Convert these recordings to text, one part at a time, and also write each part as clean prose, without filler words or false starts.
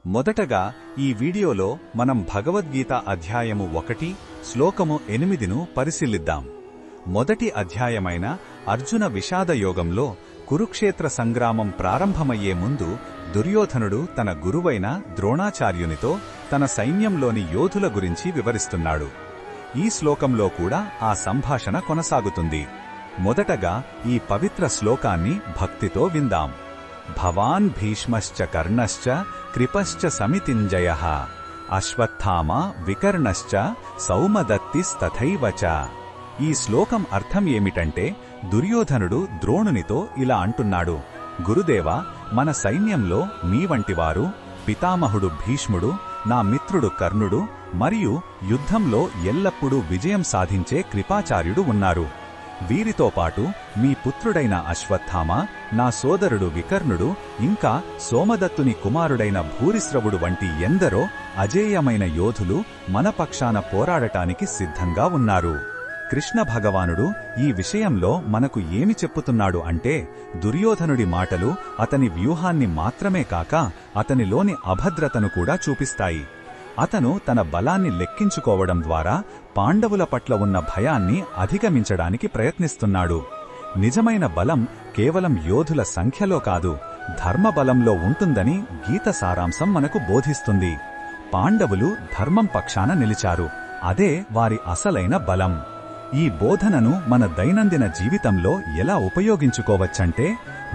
మొదటగా ఈ వీడియోలో మనం భగవద్గీత అధ్యాయము 1 శ్లోకము 8ను పరిశీలిద్దాం. మొదటి అధ్యాయమైన అర్జున విషాదయోగంలో కురుక్షేత్ర సంగ్రామం ప్రారంభమయ్యే ముందు దుర్యోధనుడు తన గురువైన ద్రోణాచార్యునితో తన సైన్యంలోని యోధుల గురించి వివరిస్తున్నాడు. ఈ శ్లోకంలో కూడా ఆ సంభాషణ కొనసాగుతుంది. మొదటగా ఈ పవిత్ర శ్లోకాన్ని భక్తితో విందాం. భవాన్ భీష్మశ్చ కర్ణశ్చ కృపశ్చ సమితింజయః అశ్వత్థామ వికర్ణశ్చ సౌమదత్తిస్తథైవ చ. ఈ శ్లోకం అర్థం ఏమిటంటే, దుర్యోధనుడు ద్రోణునితో ఇలా అంటున్నాడు: గురుదేవా, మన సైన్యంలో మీ వంటివారు, పితామహుడు భీష్ముడు, నా మిత్రుడు కర్ణుడు మరియు యుద్ధంలో ఎల్లప్పుడూ విజయం సాధించే కృపాచార్యుడు ఉన్నారు. వీరితో పాటు మీ పుత్రుడైన అశ్వత్థామ, నా సోదరుడు వికర్ణుడు, ఇంకా సోమదత్తుని కుమారుడైన భూరిశ్రవుడు వంటి ఎందరో అజేయమైన యోధులు మన పక్షాన పోరాడటానికి సిద్ధంగా ఉన్నారు. కృష్ణ భగవానుడు ఈ విషయంలో మనకు ఏమి చెప్పుతున్నాడు అంటే, దుర్యోధనుడి మాటలు అతని వ్యూహాన్ని మాత్రమే కాక అతనిలోని అభద్రతను కూడా చూపిస్తాయి. అతను తన బలాన్ని లెక్కించుకోవడం ద్వారా పాండవుల పట్ల ఉన్న భయాన్ని అధిగమించడానికి ప్రయత్నిస్తున్నాడు. నిజమైన బలం కేవలం యోధుల సంఖ్యలో కాదు, ధర్మబలంలో ఉంటుందని గీత సారాంశం మనకు బోధిస్తుంది. పాండవులు ధర్మం పక్షాన నిలిచారు, అదే వారి అసలైన బలం. ఈ బోధనను మన దైనందిన జీవితంలో ఎలా ఉపయోగించుకోవచ్చంటే,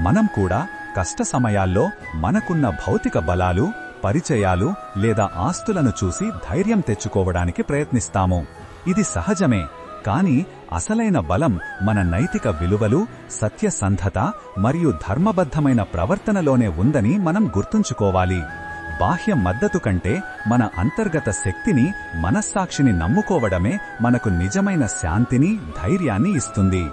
మనం కూడా కష్ట సమయాల్లో మనకున్న భౌతిక బలాలు, పరిచయాలు లేదా ఆస్తులను చూసి ధైర్యం తెచ్చుకోవడానికి ప్రయత్నిస్తాము. ఇది సహజమే. కాని అసలైన బలం మన నైతిక విలువలు, సత్యసంధత మరియు ధర్మబద్ధమైన ప్రవర్తనలోనే ఉందని మనం గుర్తుంచుకోవాలి. బాహ్య మద్దతు కంటే మన అంతర్గత శక్తిని, మనస్సాక్షిని నమ్ముకోవడమే మనకు నిజమైన శాంతిని, ధైర్యాన్ని ఇస్తుంది.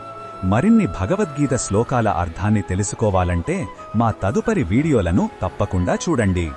మరిన్ని భగవద్గీత శ్లోకాల అర్థాన్ని తెలుసుకోవాలంటే మా తదుపరి వీడియోలను తప్పకుండా చూడండి.